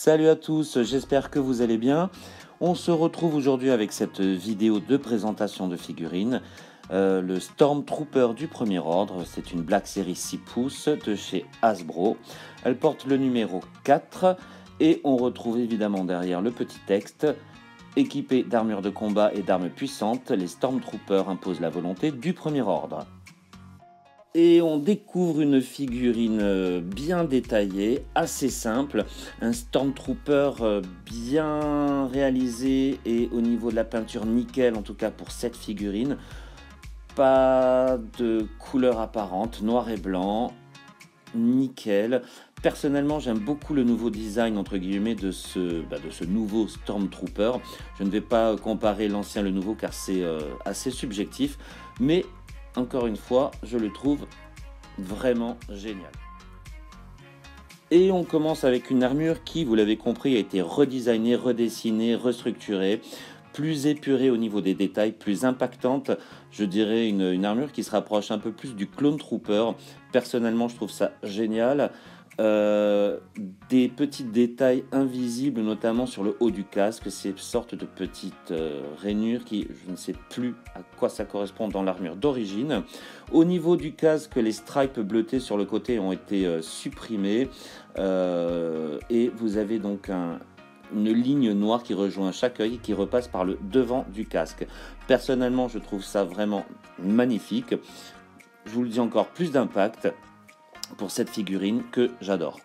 Salut à tous, j'espère que vous allez bien. On se retrouve aujourd'hui avec cette vidéo de présentation de figurines. Le Stormtrooper du premier ordre, c'est une Black Series 6 pouces de chez Hasbro. Elle porte le numéro 4 et on retrouve évidemment derrière le petit texte. Équipés d'armures de combat et d'armes puissantes, les Stormtroopers imposent la volonté du premier ordre. Et on découvre une figurine bien détaillée, assez simple, un Stormtrooper bien réalisé et au niveau de la peinture nickel, en tout cas pour cette figurine. Pas de couleur apparente, noir et blanc, nickel. Personnellement, j'aime beaucoup le nouveau design entre guillemets de ce nouveau Stormtrooper. Je ne vais pas comparer l'ancien et le nouveau car c'est assez subjectif, mais encore une fois, je le trouve vraiment génial. Et on commence avec une armure qui, vous l'avez compris, a été redesignée, redessinée, restructurée, plus épurée au niveau des détails, plus impactante. Je dirais une armure qui se rapproche un peu plus du Clone Trooper. Personnellement, je trouve ça génial. Des petits détails invisibles, notamment sur le haut du casque, ces sortes de petites rainures qui, je ne sais plus à quoi ça correspond dans l'armure d'origine. Au niveau du casque, les stripes bleutées sur le côté ont été supprimées et vous avez donc une ligne noire qui rejoint chaque œil et qui repasse par le devant du casque. Personnellement, je trouve ça vraiment magnifique. Je vous le dis encore, plus d'impact pour cette figurine que j'adore.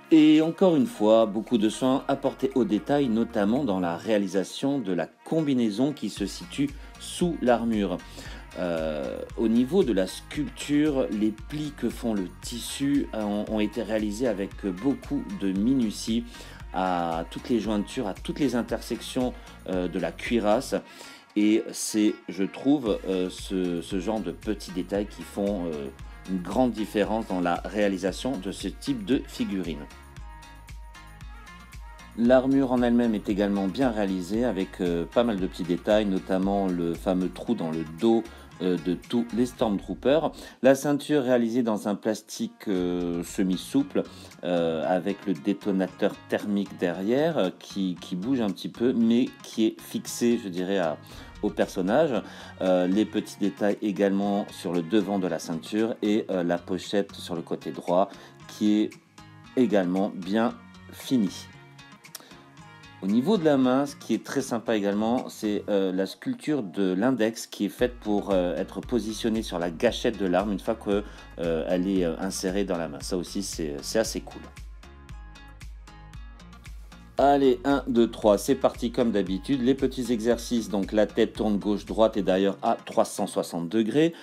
Et encore une fois, beaucoup de soins apportés aux détails, notamment dans la réalisation de la combinaison qui se situe sous l'armure. Au niveau de la sculpture, les plis que font le tissu ont été réalisés avec beaucoup de minutie à toutes les jointures, à toutes les intersections de la cuirasse. Et c'est, je trouve, ce genre de petits détails qui font une grande différence dans la réalisation de ce type de figurine. L'armure en elle-même est également bien réalisée avec pas mal de petits détails, notamment le fameux trou dans le dos de tous les Stormtroopers. La ceinture réalisée dans un plastique semi-souple avec le détonateur thermique derrière qui bouge un petit peu mais qui est fixé, je dirais, au personnage. Les petits détails également sur le devant de la ceinture et la pochette sur le côté droit qui est également bien finie. Au niveau de la main, ce qui est très sympa également, c'est la sculpture de l'index qui est faite pour être positionnée sur la gâchette de l'arme une fois qu'elle est insérée dans la main. Ça aussi, c'est assez cool. Allez, 1, 2, 3, c'est parti comme d'habitude. Les petits exercices, donc la tête tourne gauche-droite et d'ailleurs à 360 degrés.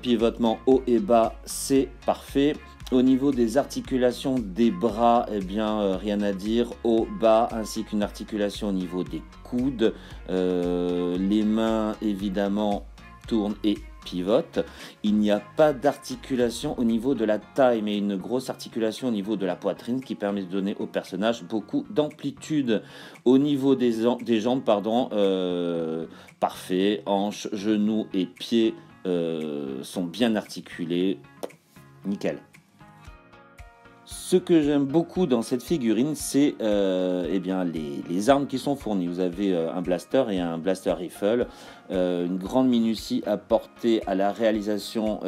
Pivotement haut et bas, c'est parfait. Au niveau des articulations des bras, eh bien, rien à dire, haut, bas, ainsi qu'une articulation au niveau des coudes. Les mains, évidemment, tournent et pivotent. Il n'y a pas d'articulation au niveau de la taille, mais une grosse articulation au niveau de la poitrine qui permet de donner au personnage beaucoup d'amplitude. Au niveau des jambes, pardon, parfait, hanches, genoux et pieds sont bien articulés, nickel. Ce que j'aime beaucoup dans cette figurine, c'est eh bien, les armes qui sont fournies. Vous avez un blaster et un blaster rifle, une grande minutie apportée à la réalisation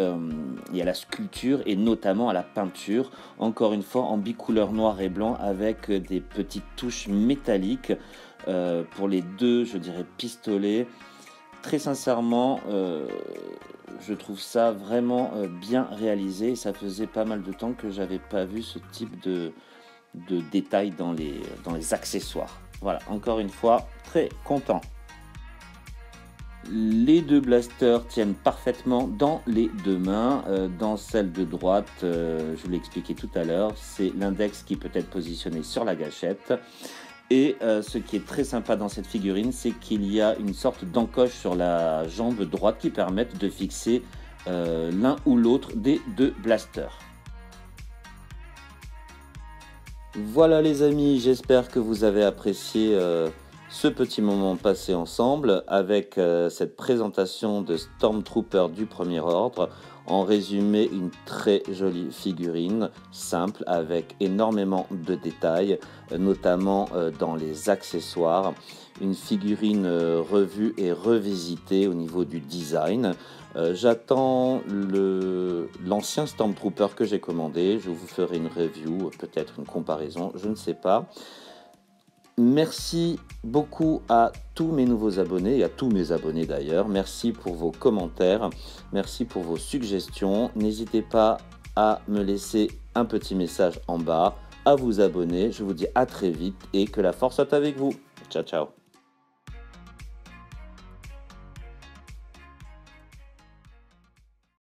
et à la sculpture et notamment à la peinture. Encore une fois en bicouleur noir et blanc avec des petites touches métalliques pour les deux, je dirais, pistolets. Très sincèrement, je trouve ça vraiment bien réalisé. Ça faisait pas mal de temps que j'avais pas vu ce type de détails dans les accessoires. Voilà, encore une fois, très content. Les deux blasters tiennent parfaitement dans les deux mains. Dans celle de droite, je vous l'ai expliqué tout à l'heure, c'est l'index qui peut être positionné sur la gâchette. Et ce qui est très sympa dans cette figurine, c'est qu'il y a une sorte d'encoche sur la jambe droite qui permettent de fixer l'un ou l'autre des deux blasters. Voilà les amis, j'espère que vous avez apprécié ce petit moment passé ensemble avec cette présentation de Stormtrooper du premier ordre. En résumé, une très jolie figurine, simple, avec énormément de détails, notamment dans les accessoires. Une figurine revue et revisitée au niveau du design. J'attends l'ancien Stormtrooper que j'ai commandé. Je vous ferai une review, peut-être une comparaison, je ne sais pas. Merci beaucoup à tous mes nouveaux abonnés et à tous mes abonnés d'ailleurs. Merci pour vos commentaires, merci pour vos suggestions. N'hésitez pas à me laisser un petit message en bas, à vous abonner. Je vous dis à très vite et que la force soit avec vous. Ciao, ciao.